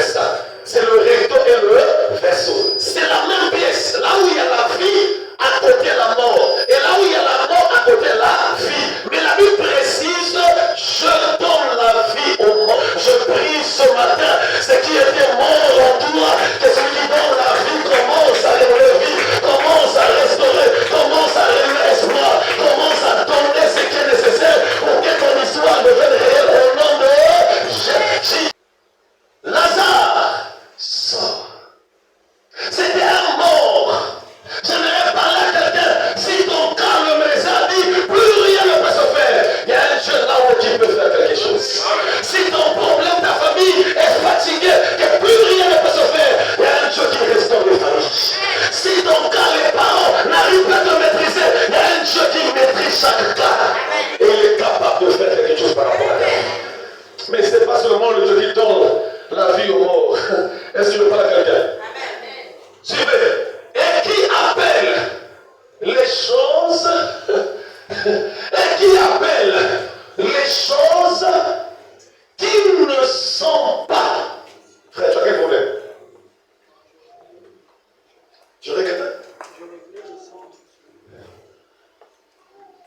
reste. C'est le recto et le verso. C'est la même pièce. Là où il y a la vie, à côté la mort. Et là où il y a la mort, à côté la vie. Mais la Bible précise, je donne la vie aux morts. Je prie ce matin, ce qui était mort en toi, que celui qui donne la vie commence à relever, commence à restaurer, commence à relever espoir, commence à donner ce qui est nécessaire pour que ton histoire devienne réelle au nom de Jésus. Lazare sort. C'était un mort. J'aimerais parler à quelqu'un. Si ton cœur le médecin dit, plus rien ne peut se faire. Il y a un Dieu là-haut qui peut faire quelque chose. Si ton problème, ta famille est fatiguée, que plus rien ne peut se faire, il y a un Dieu qui restaure les familles. Si ton cas, les parents n'arrivent pas à te maîtriser, il y a un Dieu qui maîtrise chaque cas. Et il est capable de faire quelque chose par rapport à ta vie. Mais ce n'est pas seulement le Dieu qui donne la vie aux morts. Est-ce que tu veux parler à quelqu'un? Suivez. Et qui appelle les choses et qui appelle les choses qui ne sont pas. Frère, tu as quel problème? Tu répètes?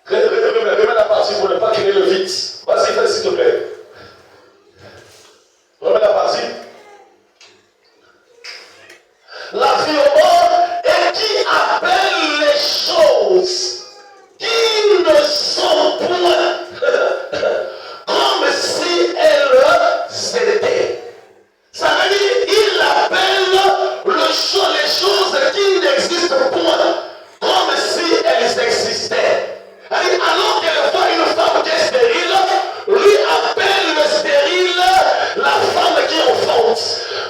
Remets la partie pour ne pas créer le vide. Vas-y, fais s'il te plaît. Remets la partie. La vie au mort et qui appelle les choses qui ne sont point comme si elles étaient. Ça veut dire il appelle les choses qui n'existent point comme si elles existaient. Alors qu'elle voit une femme qui est stérile, lui appelle le stérile la femme qui enfante.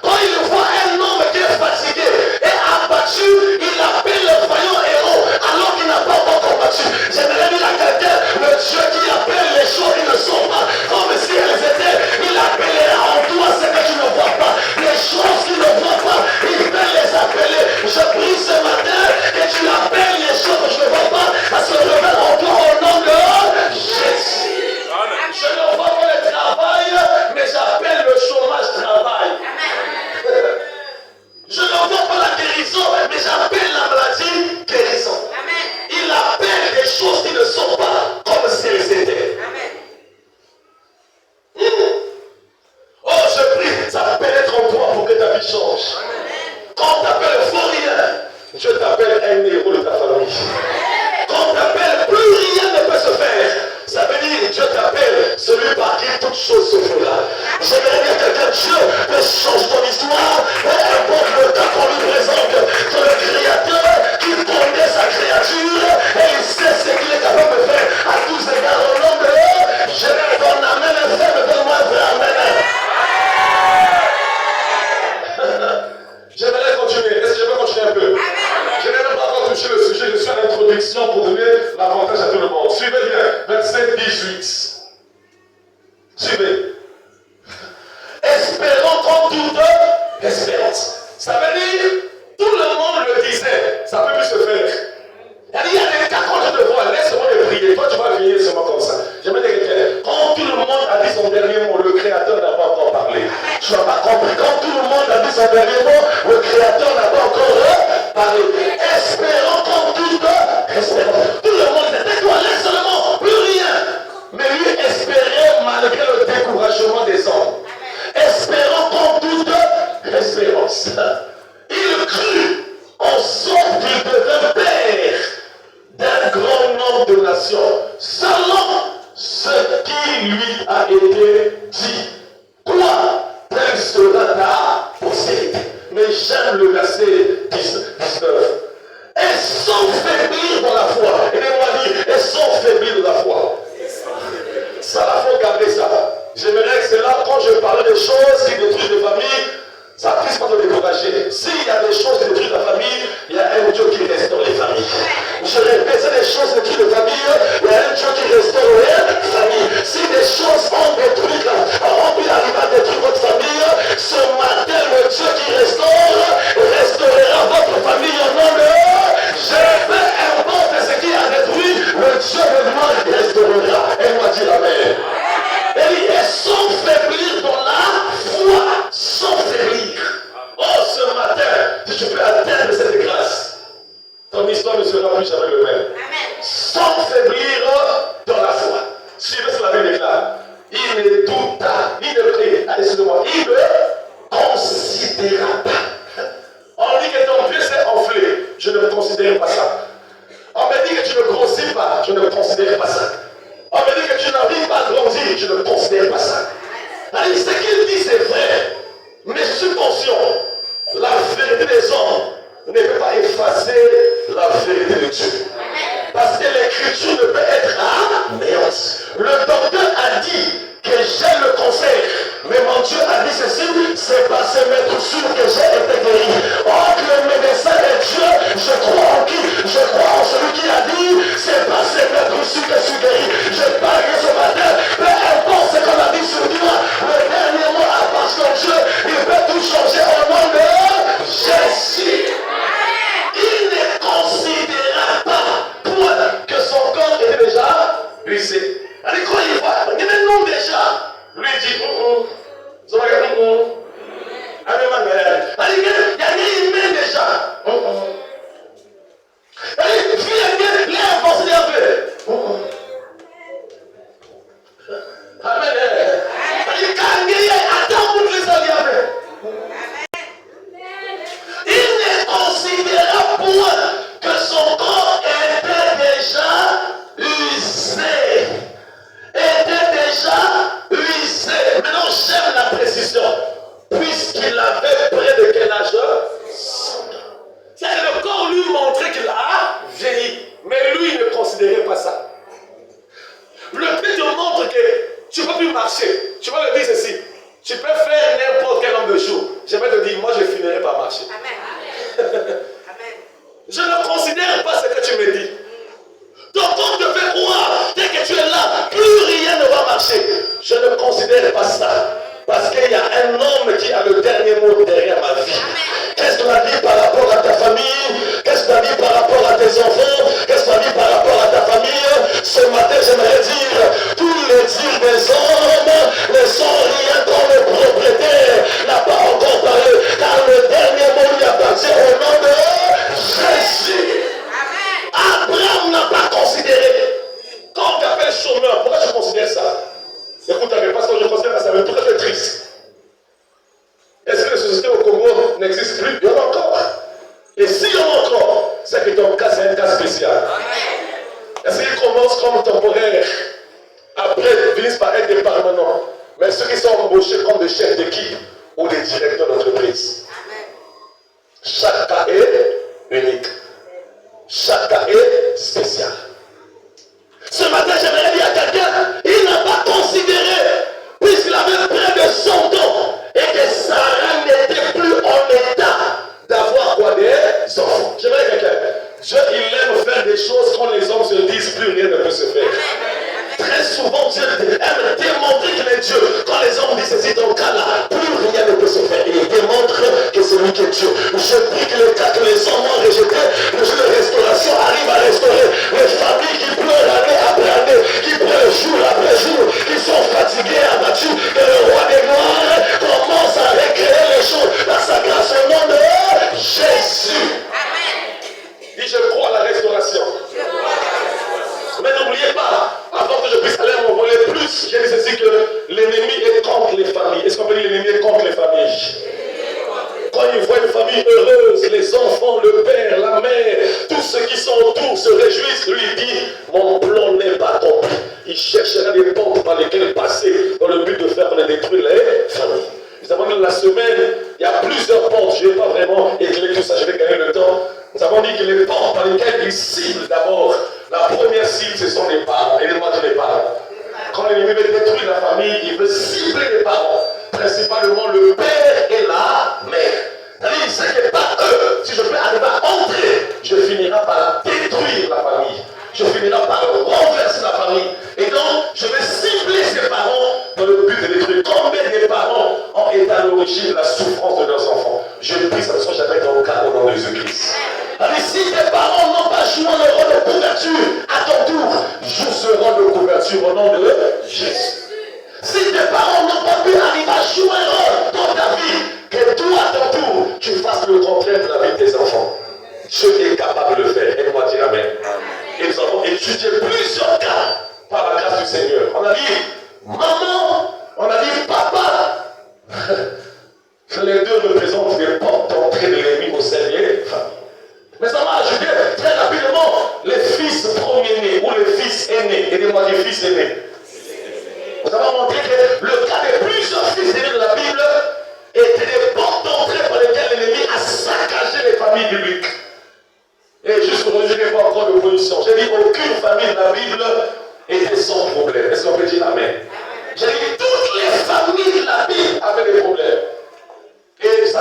Quand il voit un homme qui est fatigué et abattu, il appelle le vaillant héros alors qu'il n'a pas encore combattu. J'aimerais dire à quelqu'un, le Dieu qui appelle les choses qui ne sont pas comme si elles étaient, il appellera en toi ce que tu ne vois pas. Les choses qu'il ne voit pas, il peut les appeler. Je prie ce matin que tu appelles les choses que tu ne vois pas à se révéler en toi au nom de Jésus. Je ne vois pas le travail, mais j'appelle le chômage travail. Je ne vois pas la guérison, mais j'appelle la maladie guérison. Il appelle des choses qui ne sont pas comme si elles étaient. Oh, je prie, ça pénètre en toi pour que ta vie change. Quand on t'appelle faux rien, je t'appelle un héros de ta famille. Quand on t'appelle plus rien ne peut se faire, ça veut dire Dieu t'appelle celui par qui toute chose se fera. J'aimerais dire quelqu'un, Dieu peut changer ton histoire, peu importe le temps qu'on lui présente, que le Créateur qui connaît sa créature et il sait ce qu'il est capable de faire à tous égards au nom de eux. Je vais ton amen et frère, donne-moi un vrai amen. J'aimerais continuer. Est-ce que je peux continuer un peu? Je n'ai même pas encore touché le sujet, je suis à l'introduction pour donner l'avantage à tout le monde. Suivez bien, verset 18. Suivez. Espérons comme toute espérance. Ça veut dire, tout le monde le disait, ça peut plus se faire. Il y a des cas quand je te vois, laisse-moi le prier. Toi, tu vas veiller seulement comme ça. J'aimerais dire quelqu'un, quand tout le monde a dit son dernier mot, le Créateur n'a pas encore parlé. Tu n'as pas compris. Quand tout le monde a dit son dernier mot, le Créateur n'a pas encore parlé. Espérons comme toute espérance. Tout le monde disait, tais-toi, laisse seulement, plus rien. Mais lui espérait malgré le découragement des hommes. Espérons comme toute espérance. Il crut en sorte qu'il devint père d'un grand nombre de nations, selon ce qui lui a été dit. Toi, telle sera ta postérité. Mais j'aime le verset 19. Et sans faiblir dans la foi. Et moi dire, et sans faiblir dans la foi. Ça, il faut garder ça. J'aimerais que c'est là, quand je parlais des choses qui détruisent les familles, ça puisse pas te décourager. S'il y a des choses qui détruisent la famille, il y a un Dieu qui restaure les familles. Je répète, c'est des choses qui détruisent les familles, il y a un Dieu qui restaure les familles. Si des choses ont détruit, ont pu arriver à détruire votre famille, ce matin, le Dieu qui restaurera votre famille au nom de je peu importe ce qui a détruit, le Dieu de gloire restaurera. Et moi dire amen. Et sans faiblir dans la foi, sans faiblir. plus jamais le même. Sans faiblir dans la foi. Suivez ce que la Bible déclare. Il ne douta, il ne considéra pas. On dit que ton pied s'est enflé, je ne considère pas ça. On me dit que tu ne grossis pas, je ne considère pas ça. On me dit que tu n'arrives pas à grandir, je ne considère pas ça. Alors, ce qu'il dit c'est vrai, mais je suis conscient, la vérité des hommes ne peut pas effacer la vérité de Dieu. Parce que l'écriture ne peut être anéantie. Le docteur a dit que j'ai le cancer, mais mon Dieu a dit ceci, c'est parce m'être sûr que j'ai été guéri. Or que le médecin est Dieu, je crois en qui? Je crois en celui qui a dit, c'est parce m'être sûr que je suis guéri. Je parle que ce matin, peu importe ce qu'on a dit sur toi, le dernier mot appartient à Dieu, il peut tout changer au nom de Jésus. Il ne considéra pas que son corps était déjà brisé. Allez, quand il voit, il est non déjà. Lui dit, allez, il y a une main déjà. Allez, il y a un force d'un peu. Amen. Allez, attends pour les alliés. Il ne considéra point que son corps était déjà usé. Maintenant, j'aime la précision. Puisqu'il avait près de quel âge? 100 ans. C'est-à-dire le corps lui montrait qu'il a vieilli. Mais lui, il ne considérait pas ça. Le fait te montre que tu ne peux plus marcher. Tu vas le dire ceci. Tu peux faire n'importe quel nombre de jours. Je vais te dire, moi je finirai par marcher. Amen. Je ne considère pas ce que tu me dis. Ton corps te fait croire, dès que tu es là, plus rien ne va marcher. Je ne considère pas ça. Parce qu'il y a un homme qui a le dernier mot derrière ma vie. Qu'est-ce qu'on a dit par rapport à ta famille? Qu'est-ce qu'on a dit par rapport à tes enfants? Qu'est-ce qu'on a dit par rapport à ta famille? Ce matin, j'aimerais dire, tous les dires des hommes ne sont rien dans le propriétaire. N'a pas encore parlé, car le dernier mot lui appartient au nom de Jésus. Abraham n'a pas considéré. Quand on t'appelle chômeur, pourquoi tu considères ça? Écoute, parce que je considère ça, mais pourquoi tu es triste? Est-ce que les sociétés au Congo n'existent plus? Il y en a encore. Et s'il y en a encore, c'est que ton cas, c'est un cas spécial. Est-ce qu'ils commencent comme temporaires, après finissent par être des permanents? Mais ceux qui sont embauchés comme des chefs d'équipe ou des directeurs d'entreprise. Chaque cas est unique. Chaque cas est spécial. Ce matin, j'aimerais dire à quelqu'un, il n'a pas considéré, puisqu'il avait près de 100 ans, et que Sarah n'était plus en état d'avoir quoi, des enfants. J'aimerais dire à quelqu'un, Dieu, il aime faire des choses quand les hommes se disent plus rien ne peut se faire. Très souvent, Dieu aime démontrer qu'il est Dieu. Quand les hommes disent ceci, dans le cas là, plus rien ne peut se faire. Et il démontre que c'est lui qui est Dieu. Je prie que le cas que les hommes ont rejeté, le jeu de restauration arrive à restaurer les familles qui pleurent année après année, qui pleurent jour après jour, qui sont fatiguées, abattues, que le roi des Noirs commence à recréer les choses par sa grâce au nom de Jésus. Amen. Dis, je crois à la restauration. Mais n'oubliez pas, avant que je puisse aller m'envoler plus, j'ai dit ceci que l'ennemi est contre les familles. Est-ce qu'on peut dire l'ennemi est contre les familles? Quand il voit une famille heureuse, les enfants, le père, la mère, tous ceux qui sont autour se réjouissent, lui dit, mon plan n'est pas accompli. Il cherchera des portes par lesquelles passer dans le but de faire détruire les familles. Nous avons dit la semaine, il y a plusieurs portes, je ne vais pas vraiment éclairer tout ça, je vais gagner le temps. Nous avons dit que les portes par lesquelles ils ciblent d'abord, la première cible, ce sont les parents. Et les mots les parents. Quand l'ennemi veut détruire la famille, il veut cibler les parents. Principalement le père et la mère. C'est-à-dire, il sait que par eux, si je peux arriver à entrer, je finirai par détruire la famille. Je finirai par renverser la famille. Et donc, je vais cibler ces parents dans le but de détruire. Combien des parents ont été à l'origine de la souffrance de leurs enfants? Je prie que ça ne soit jamais dans le cas au nom de Jésus-Christ. Alors, si tes parents n'ont pas joué le rôle de couverture, à ton tour, joue ce rôle de couverture au nom de Jésus. Si tes parents n'ont pas pu arriver à jouer un rôle dans ta vie, que toi, à ton tour, tu fasses le contraire de la vie de tes enfants. Dieu est capable de le faire. Aide-moi à dire Amen.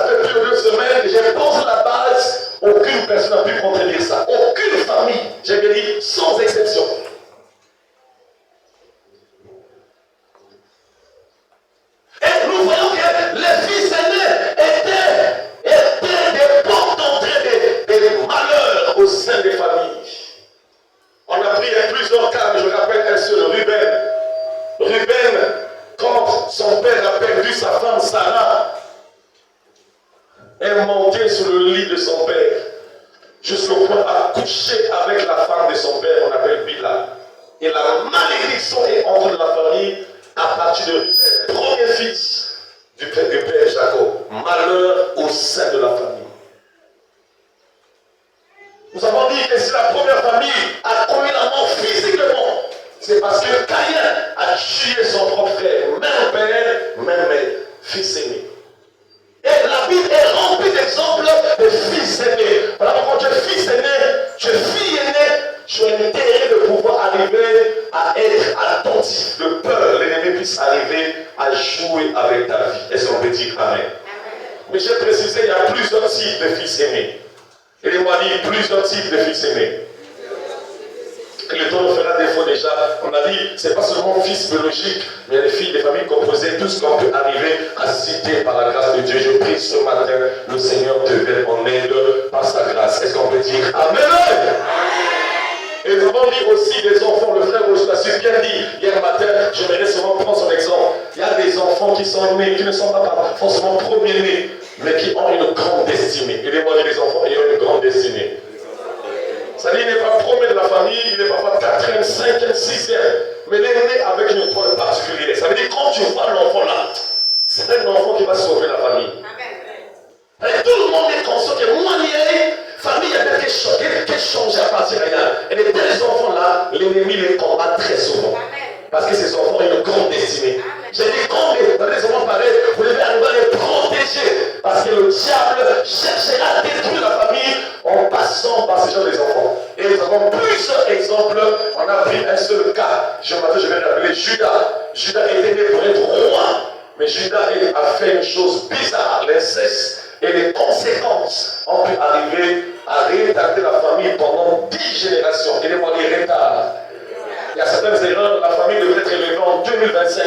fait plus de 2 semaines que j'ai posé la base. Aucune personne n'a pu contredire ça. Aucune famille, j'ai bien dit, sans exception. Et nous voyons que les fils aînés étaient des portes d'entrée des malheurs au sein des familles. On a pris plusieurs cas, mais je rappelle un seul, Ruben. Ruben, quand son père a perdu sa femme Sarah, est monté sur le lit de son père, jusqu'au point à coucher avec la femme de son père, on appelle Bila. Et la malédiction est entre la famille à partir de Ruben, premier fils du père Jacob. Malheur au sein de la famille. Nous avons dit que si la première famille a commis la mort physiquement, c'est parce que Caïn a tué son propre frère, même père, même mère, fils aîné. Et la Bible est remplie d'exemples de fils aînés. Voilà pourquoi tu es fils aîné, tu es fille aînée, tu as intérêt de pouvoir arriver à être attentif, de peur l'ennemi puisse arriver à jouer avec ta vie. Est-ce qu'on peut dire Amen? Mais j'ai précisé, il y a plusieurs types de fils aînés. Et les mois dit plusieurs types de fils aînés. Le temps nous fera défaut déjà. On a dit, c'est pas seulement fils biologique, mais les filles des familles composées, tout ce qu'on peut arriver à citer par la grâce de Dieu. Je prie ce matin, le Seigneur te vienne en aide par sa grâce. Est-ce qu'on peut dire Amen? Et nous avons dit aussi des enfants, le frère Roger l'a su bien dit hier matin, j'aimerais seulement prendre son exemple. Il y a des enfants qui sont nés, qui ne sont pas forcément premiers-nés, mais qui ont une grande destinée. Et les moyens des enfants ayant une grande destinée. C'est-à-dire qu'il n'est pas premier de la famille, il n'est pas 4e, 5e, 6e, mais il est né avec une étoile particulière. Ça veut dire que quand tu vois l'enfant là, c'est un enfant qui va sauver la famille. Et tout le monde est conscient que moi, famille, il y a quelque chose qui change à partir de rien. Et les tels enfants-là, l'ennemi les combat très souvent. Parce que ces enfants ont une grande destinée. J'ai dit, quand les enfants pareils, vous devez arriver à les protéger. Parce que le diable cherchera à détruire la famille en passant par ces gens des enfants. Et nous avons plusieurs exemples. On a pris un seul cas. Je vais rappeler Judas. Judas était né pour être roi. Mais Judas a fait une chose bizarre, l'inceste. Et les conséquences ont pu arriver à rétablir la famille pendant 10 générations. Et les moyens retard. Il y a certaines erreurs, la famille devrait être élevée en 2025.